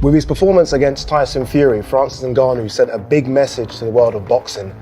With his performance against Tyson Fury, Francis Ngannou sent a big message to the world of boxing.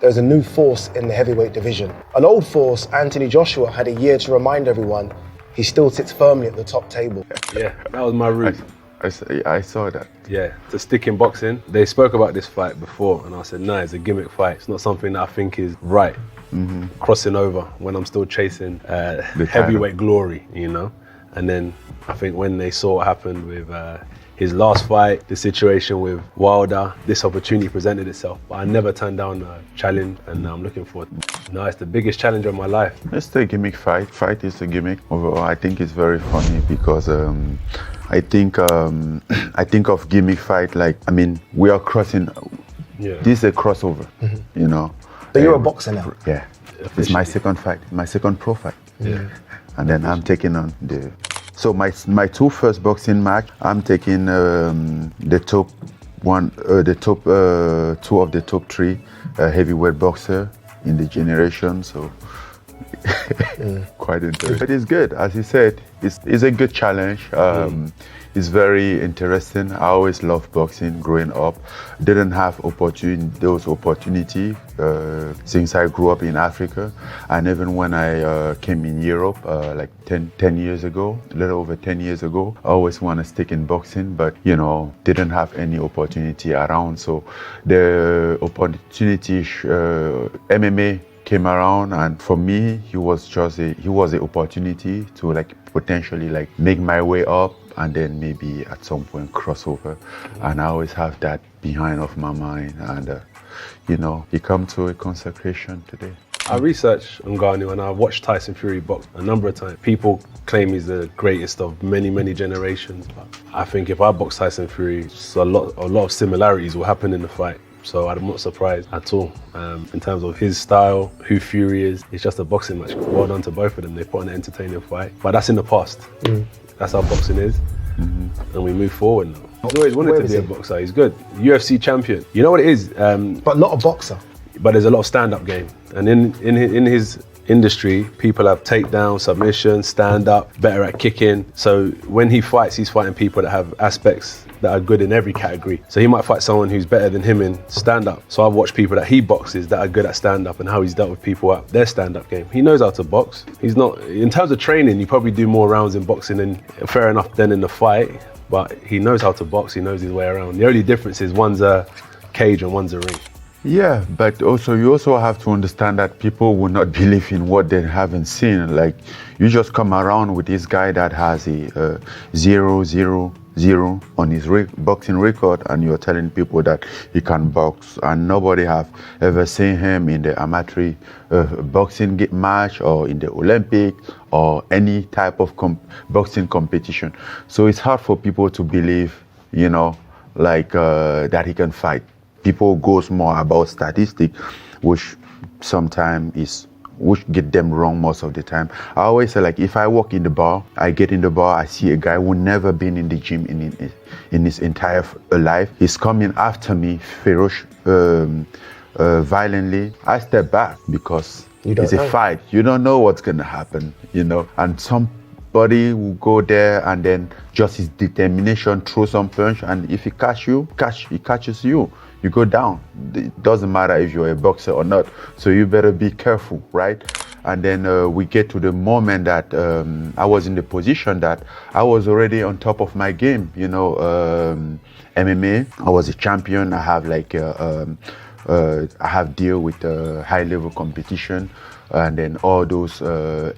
There's a new force in the heavyweight division. An old force, Anthony Joshua, had a year to remind everyone he still sits firmly at the top table. Yeah, that was my route. I saw that. Yeah, to stick in boxing. They spoke about this fight before and I said, no, it's a gimmick fight. It's not something that I think is right. Crossing over when I'm still chasing heavyweight glory, you know? And then I think when they saw what happened with his last fight, the situation with Wilder, this opportunity presented itself. But I never turned down a challenge and I'm looking forward. No, it's the biggest challenge of my life. It's the gimmick fight. Fight is a gimmick. Overall, I think it's very funny because I think of gimmick fight like, I mean, we are crossing. Yeah. This is a crossover, you know. But you're a boxer now. Yeah. It's my second fight, my second pro fight. Yeah. And then I'm taking on the. So my two first boxing match, I'm taking the top one, the top two of the top three heavyweight boxer in the generation. So quite interesting. But it's good, as you said. It's a good challenge. It's very interesting. I always loved boxing growing up. Didn't have those opportunities since I grew up in Africa. And even when I came in Europe like 10 years ago, a little over 10 years ago, I always want to stick in boxing, but you know, didn't have any opportunity around. So the opportunity, MMA came around, and for me, he was an opportunity to like potentially like make my way up and then maybe at some point cross over. And I always have that behind of my mind, and you know, he come to a consecration today. I researched Ngannou and I watched Tyson Fury box a number of times. People claim he's the greatest of many, many generations. But I think if I box Tyson Fury, a lot of similarities will happen in the fight. So I'm not surprised at all. In terms of his style, who Fury is, it's just a boxing match. Well done to both of them. They put on an entertaining fight. But that's in the past. That's how boxing is. And we move forward now. He's always wanted to be a boxer. He's good. UFC champion. You know what it is? But not a boxer. But there's a lot of stand-up game. And in his industry, people have takedown, submission, stand-up, better at kicking. So when he fights, he's fighting people that have aspects that are good in every category. So he might fight someone who's better than him in stand-up. So I've watched people that he boxes that are good at stand-up and how he's dealt with people at their stand-up game. He knows how to box. He's not, in terms of training, you probably do more rounds in boxing and fair enough than in the fight, but he knows how to box, he knows his way around. The only difference is one's a cage and one's a ring. Yeah, but you also have to understand that people will not believe in what they haven't seen. Like, you just come around with this guy that has a 0-0-0 on his boxing record, and you're telling people that he can box, and nobody have ever seen him in the amateur boxing match or in the Olympic or any type of boxing competition. So it's hard for people to believe, you know, like that he can fight. People goes more about statistics, which sometimes which get them wrong most of the time. I always say, like, if I walk in the bar, I get in the bar, I see a guy who never been in the gym in his entire life. He's coming after me violently. I step back because it's a fight. You don't know what's gonna happen, you know. And somebody will go there and then just his determination, throw some punch, and if he catches you. You go down. It doesn't matter if you're a boxer or not. So you better be careful, right? And then we get to the moment that I was in the position that I was already on top of my game. You know, MMA, I was a champion. I have like, I have deal with high level competition and then all those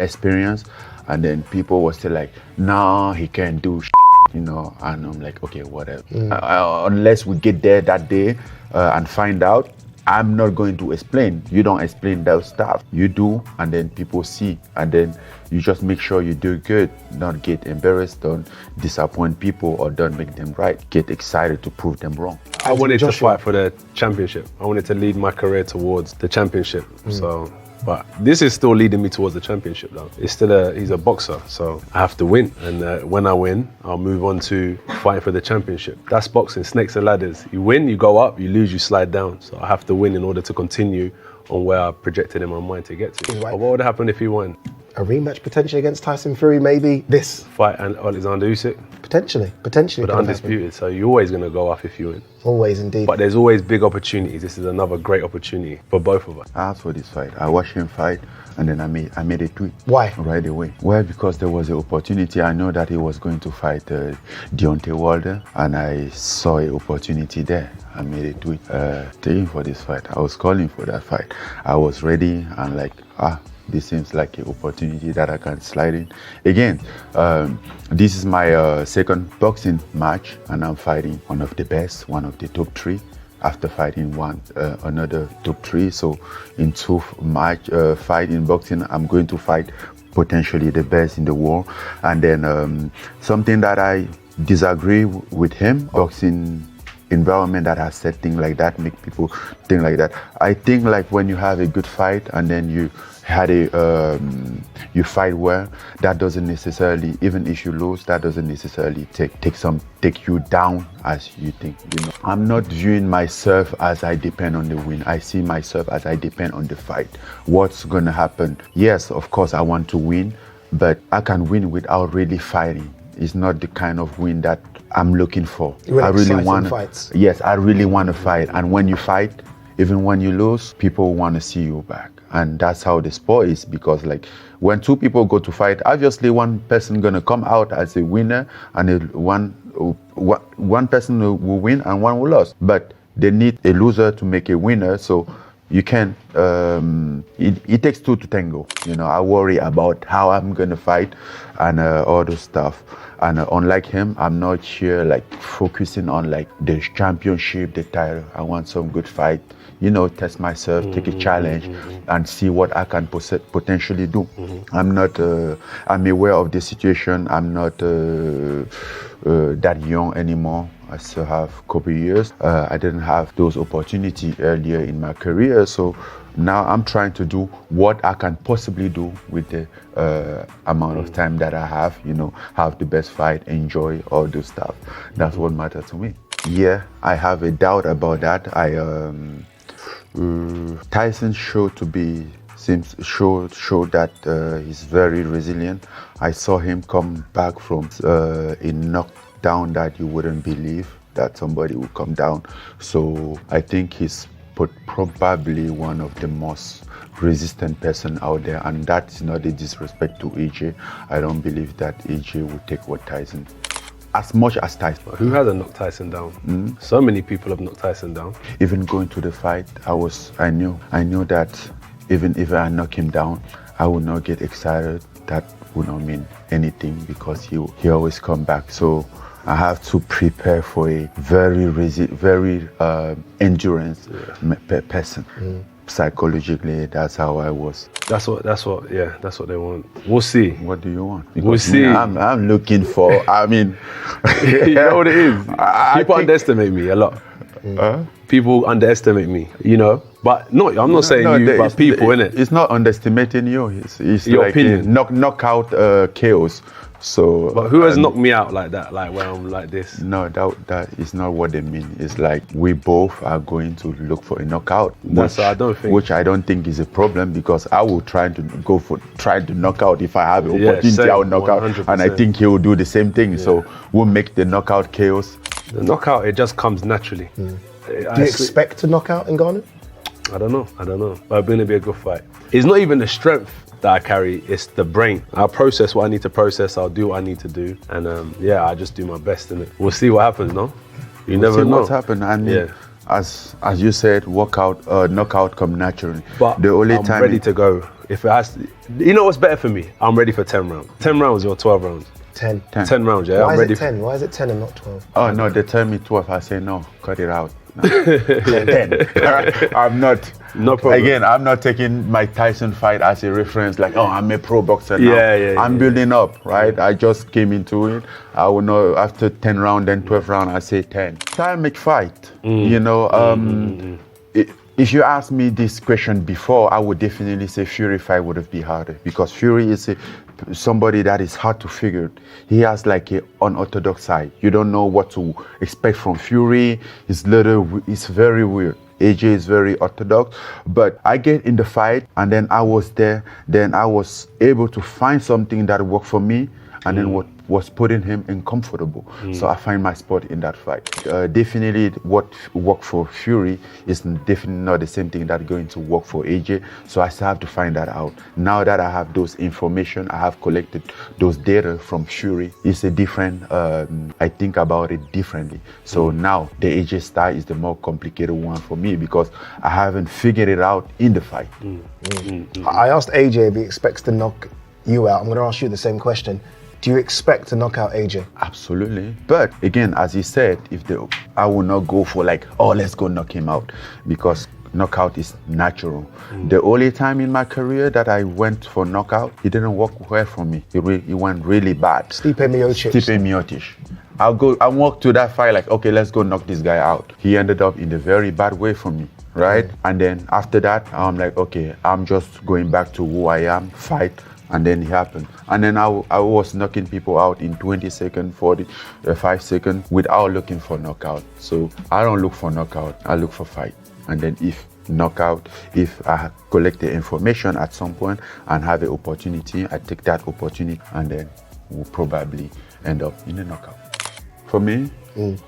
experience. And then people were still like, nah, he can't do shit. You know, and I'm like, okay, whatever. Unless we get there that day and find out, I'm not going to explain. You don't explain that stuff. You do, and then people see, and then you just make sure you do good, not get embarrassed, don't disappoint people, or don't make them right. Get excited to prove them wrong. I wanted to fight for the championship. I wanted to lead my career towards the championship. So. But this is still leading me towards the championship though. It's still he's a boxer, so I have to win. And when I win, I'll move on to fighting for the championship. That's boxing, snakes and ladders. You win, you go up, you lose, you slide down. So I have to win in order to continue on where I projected in my mind to get to. Right. What would happen if he won? A rematch potentially against Tyson Fury, maybe this. Fight and Alexander Usyk, Potentially But could have happened. undisputed, so you're always going to go up if you win. Always, indeed. But there's always big opportunities. This is another great opportunity for both of us. I asked for this fight. I watched him fight, and then I made a tweet. Why? Right away. Well, because there was an opportunity. I know that he was going to fight Deontay Wilder, and I saw an opportunity there. I made a tweet taking for this fight. I was calling for that fight. I was ready and like, this seems like an opportunity that I can slide in. Again, this is my second boxing match, and I'm fighting one of the best, one of the top 3. After fighting another top 3, so in 2 fight in boxing, I'm going to fight potentially the best in the world. And then something that I disagree with him, boxing environment that has said things like that, make people think like that. I think like when you have a good fight and then you had you fight well, that doesn't necessarily, even if you lose, that doesn't necessarily take you down as you think. You know, I'm not viewing myself as I depend on the win. I see myself as I depend on the fight. What's gonna happen? Yes, of course I want to win, but I can win without really fighting. It's not the kind of win that I'm looking for. I really want fights. Yes, I really want to fight. And when you fight, even when you lose, people want to see you back. And that's how the sport is, because like when 2 people go to fight, obviously one person gonna come out as a winner, and one person will win and one will lose. But they need a loser to make a winner, so you can. It takes 2 to tango. You know, I worry about how I'm gonna fight and all those stuff. And unlike him, I'm not here like focusing on like the championship, the title. I want some good fight. You know, test myself, take a challenge, and see what I can potentially do. I'm not. I'm aware of the situation. I'm not that young anymore. I still have a couple years. I didn't have those opportunities earlier in my career, so now I'm trying to do what I can possibly do with the amount of time that I have. You know, have the best fight, enjoy all those stuff. That's what matters to me. Yeah, I have a doubt about that. Tyson showed that he's very resilient. I saw him come back from a knockdown that you wouldn't believe that somebody would come down. So I think he's probably one of the most resistant person out there, and that's not a disrespect to AJ. I don't believe that AJ would take what Tyson. As much as Tyson. Who hasn't knocked Tyson down? So many people have knocked Tyson down. Even going to the fight, I knew that even if I knock him down, I would not get excited. That would not mean anything, because he always come back. So I have to prepare for a very endurance person. Psychologically, that's how I was. That's what they want. We'll see. What do you want? We'll see. I'm looking for, I mean, you know what it is? People underestimate me a lot. People underestimate me, you know. But I'm not saying you, but people, innit? It's not underestimating you. It's your like opinion. Knockout chaos. So, but who has knocked me out like that? Like when I'm like this? No, that is not what they mean. It's like we both are going to look for a knockout, which I don't think is a problem, because I will try to knock out. If I have an opportunity, I'll knock 100%. Out, and I think he will do the same thing. Yeah. So we'll make the knockout chaos. The knockout, it just comes naturally. Do you expect to knock out Ngannou? I don't know, but it's going to be a good fight. It's not even the strength that I carry, it's the brain. I'll process what I need to process, I'll do what I need to do, and I just do my best in it. We'll see what happens, no? We'll never know what's happened. And as you said, knockout come naturally. But the only I'm ready to go. If it has to, you know what's better for me? I'm ready for 10 rounds. 10 rounds or 12 rounds? 10 rounds, yeah. Why is it 10? Why is it 10 and not 12? Oh no, they tell me 12. I say no, cut it out. No. 10. I'm not. No problem. Again, I'm not taking my Tyson fight as a reference. Like, I'm a pro boxer now. I'm building up, right? I just came into it. I will know after 10 round, then 12 round. I say 10. Dynamic fight. You know. If you asked me this question before, I would definitely say Fury fight would have been harder, because Fury is somebody that is hard to figure. He has like an unorthodox side. You don't know what to expect from Fury. It's very weird. AJ is very orthodox, but I get in the fight and then I was there. Then I was able to find something that worked for me, and then what was putting him uncomfortable. So I find my spot in that fight. Definitely what worked for Fury is definitely not the same thing that going to work for AJ. So I still have to find that out. Now that I have those information, I have collected those data from Fury. It's a different, I think about it differently. So now the AJ style is the more complicated one for me because I haven't figured it out in the fight. I asked AJ if he expects to knock you out. I'm going to ask you the same question. Do you expect to knock out AJ? Absolutely. But again, as he said, I will not go for like, oh, let's go knock him out, because knockout is natural. The only time in my career that I went for knockout, it didn't work well for me. It went really bad. Stipe Miocic. I walked to that fight like, okay, let's go knock this guy out. He ended up in a very bad way for me, right? And then after that, I'm like, okay, I'm just going back to who I am, fight. And then it happened. And then I was knocking people out in 20 seconds, 45 seconds without looking for knockout. So I don't look for knockout, I look for fight. And then if I collect the information at some point and have an opportunity, I take that opportunity and then we'll probably end up in a knockout. For me,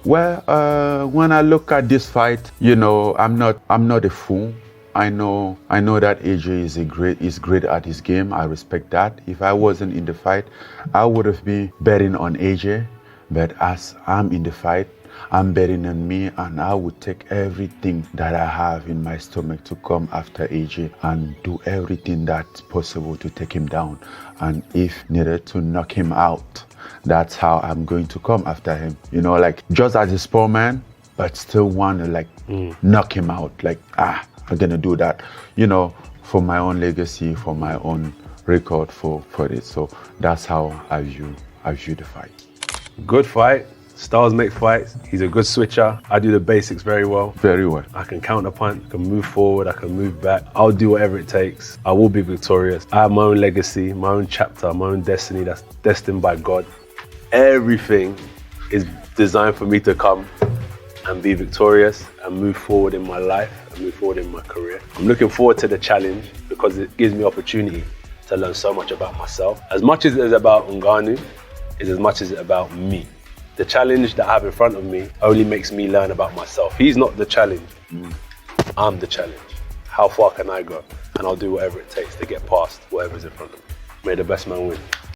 well, when I look at this fight, I'm not a fool. I know that AJ is great at his game. I respect that. If I wasn't in the fight, I would have been betting on AJ. But as I'm in the fight, I'm betting on me, and I would take everything that I have in my stomach to come after AJ and do everything that's possible to take him down. And if needed, to knock him out. That's how I'm going to come after him. Like just as a sport man, but still want to knock him out. Like, I'm gonna do that, for my own legacy, for my own record, for it. So that's how I view the fight. Good fight. Styles make fights. He's a good switcher. I do the basics very well. Very well. I can counter punch, I can move forward, I can move back. I'll do whatever it takes. I will be victorious. I have my own legacy, my own chapter, my own destiny that's destined by God. Everything is designed for me to come and be victorious and move forward in my life and move forward in my career. I'm looking forward to the challenge because it gives me opportunity to learn so much about myself. As much as it is about Ngannou, is as much as it's about me. The challenge that I have in front of me only makes me learn about myself. He's not the challenge, I'm the challenge. How far can I go? And I'll do whatever it takes to get past whatever's in front of me. May the best man win.